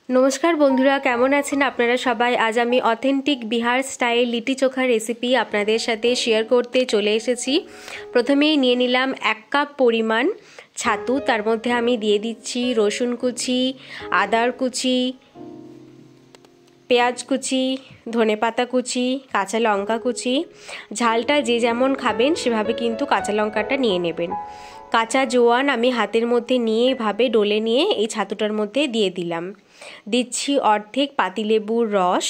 নমস্কার বন্ধুরা, কেমন আছেন আপনারা সবাই। আজ আমি অথেন্টিক বিহার স্টাইল লিটি চোখা রেসিপি আপনাদের সাথে শেয়ার করতে চলে এসেছি। প্রথমেই নিয়ে নিলাম 1 কাপ পরিমাণ ছাতু। তার মধ্যে আমি দিয়ে দিচ্ছি রসুন কুচি, আদার কুচি, পেঁয়াজ কুচি, ধনেপাতা কুচি, কাঁচা লঙ্কা কুচি। ঝালটা যে যেমন খাবেন সেভাবে কিন্তু কাঁচা লঙ্কাটা নিয়ে নেবেন। কাঁচা জোয়ান আমি হাতের মধ্যে নিয়ে এভাবে ডলে নিয়ে এই ছাতুটার মধ্যে দিয়ে দিলাম। দিচ্ছি অর্ধেক পাতিলেবুর রস,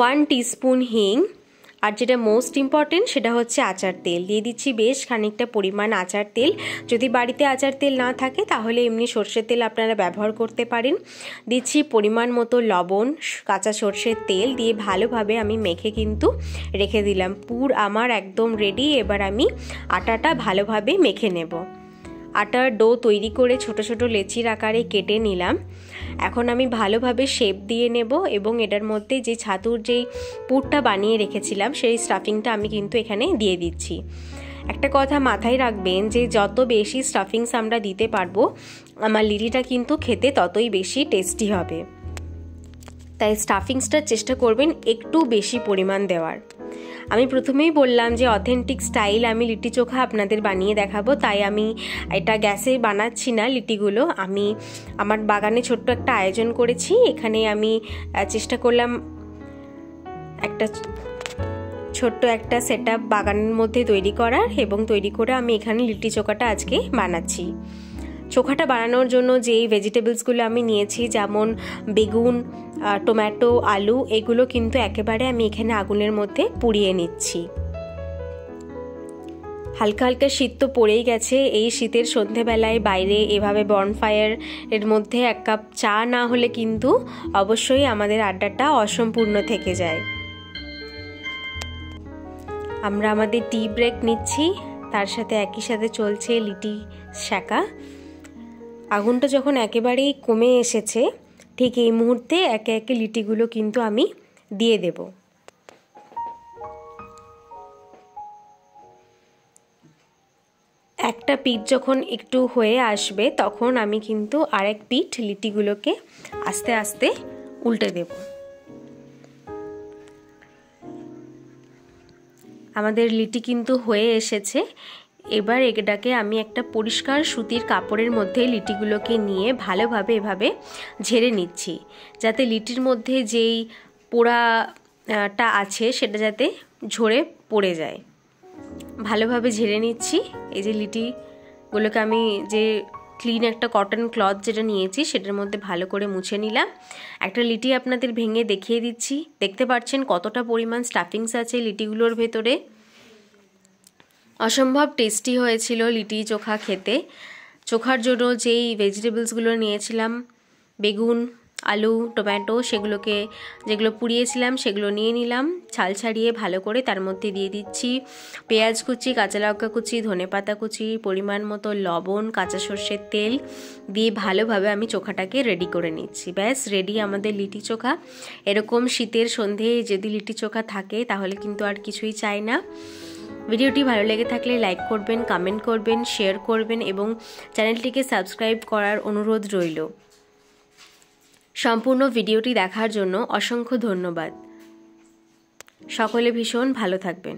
1 টিস্পুন হিং, আর যেটা মোস্ট ইম্পর্টেন্ট সেটা হচ্ছে আচার তেল। দিয়ে দিচ্ছি বেশ খানিকটা পরিমাণ আচার তেল। যদি বাড়িতে আচার তেল না থাকে তাহলে এমনি সর্ষের তেল আপনারা ব্যবহার করতে পারেন। দিচ্ছি পরিমাণ মতো লবণ, কাঁচা সর্ষের তেল দিয়ে ভালোভাবে আমি মেখে কিন্তু রেখে দিলাম। পুর আমার একদম রেডি। এবার আমি আটাটা ভালোভাবে মেখে নেব। আটার ডো তৈরি করে ছোট ছোট লেচির আকারে কেটে নিলাম। এখন আমি ভালোভাবে শেপ দিয়ে নেব এবং এটার মধ্যে যে ছাতুর যেই পুরটা বানিয়ে রেখেছিলাম সেই স্টাফিংটা আমি কিন্তু এখানে দিয়ে দিচ্ছি। একটা কথা মাথায় রাখবেন যে যত বেশি স্টাফিংস আমরা দিতে পারবো আমার লিটিটা কিন্তু খেতে ততই বেশি টেস্টি হবে। তাই স্টাফিংসটার চেষ্টা করবেন একটু বেশি পরিমাণ দেওয়ার। আমি প্রথমেই বললাম যে অথেন্টিক স্টাইল আমি লিটি চোখা আপনাদের বানিয়ে দেখাবো, তাই আমি এটা গ্যাসে বানাচ্ছি না লিটিগুলো। আমি আমার বাগানে ছোট্ট একটা আয়োজন করেছি। এখানে আমি চেষ্টা করলাম একটা ছোট্ট একটা সেটআপ বাগানের মধ্যে তৈরি করার, এবং তৈরি করে আমি এখানে লিটি চোখাটা আজকে বানাচ্ছি। চোখাটা বানানোর জন্য যেই ভেজিটেবলসগুলো আমি নিয়েছি, যেমন বেগুন, টমেটো, আলু, এগুলো কিন্তু একেবারে আমি এখানে আগুনের মধ্যে পুড়িয়ে নিচ্ছি। হালকা হালকা শীত তো পড়েই গেছে। এই শীতের সন্ধেবেলায় বাইরে এভাবে বনফায়ার এর মধ্যে 1 কাপ চা না হলে কিন্তু অবশ্যই আমাদের আড্ডাটা অসম্পূর্ণ থেকে যায়। আমরা আমাদের টি ব্রেক নিচ্ছি, তার সাথে একই সাথে চলছে লিটি সেঁকা। আগুনটা যখন একেবারেই কমে এসেছে ঠিক এই মুহূর্তে একে একে লিটিগুলো কিন্তু আমি দিয়ে দেব। একটা পিঠ যখন একটু হয়ে আসবে তখন আমি কিন্তু আরেক পিঠ লিটিগুলোকে আস্তে আস্তে উল্টে দেব। আমাদের লিটি কিন্তু হয়ে এসেছে। এবার এটাকে আমি একটা পরিষ্কার সুতির কাপড়ের মধ্যে লিটিগুলোকে নিয়ে ভালোভাবে এভাবে ঝেড়ে নিচ্ছি, যাতে লিটির মধ্যে যেই পোড়াটা আছে সেটা যাতে ঝরে পড়ে যায়। ভালোভাবে ঝেড়ে নিচ্ছি। এই যে লিটিগুলোকে আমি যে ক্লিন একটা কটন ক্লথ যেটা নিয়েছি সেটার মধ্যে ভালো করে মুছে নিলাম। একটা লিটি আপনাদের ভেঙে দেখিয়ে দিচ্ছি। দেখতে পাচ্ছেন কতটা পরিমাণ স্টাফিংস আছে লিটিগুলোর ভেতরে। অসম্ভব টেস্টি হয়েছিল লিটি চোখা খেতে। চোখার জন্য যেই ভেজিটেবলসগুলো নিয়েছিলাম, বেগুন, আলু, টমেটো, যেগুলো পুড়িয়েছিলাম সেগুলো নিয়ে নিলাম। ছাল ছাড়িয়ে ভালো করে তার মধ্যে দিয়ে দিচ্ছি পেঁয়াজ কুচি, কাঁচা লঙ্কা কুচি, ধনেপাতা কুচি, পরিমাণ মতো লবণ, কাঁচা সর্ষের তেল দিয়ে ভালোভাবে আমি চোখাটাকে রেডি করে নিচ্ছি। ব্যাস রেডি আমাদের লিটি চোখা। এরকম শীতের সন্ধ্যেয় যদি লিটি চোখা থাকে তাহলে কিন্তু আর কিছুই চাই না। ভিডিওটি ভালো লেগে থাকলে লাইক করবেন, কমেন্ট করবেন, শেয়ার করবেন এবং চ্যানেলটিকে সাবস্ক্রাইব করার অনুরোধ রইল। সম্পূর্ণ ভিডিওটি দেখার জন্য অসংখ্য ধন্যবাদ। সকলে ভীষণ ভালো থাকবেন।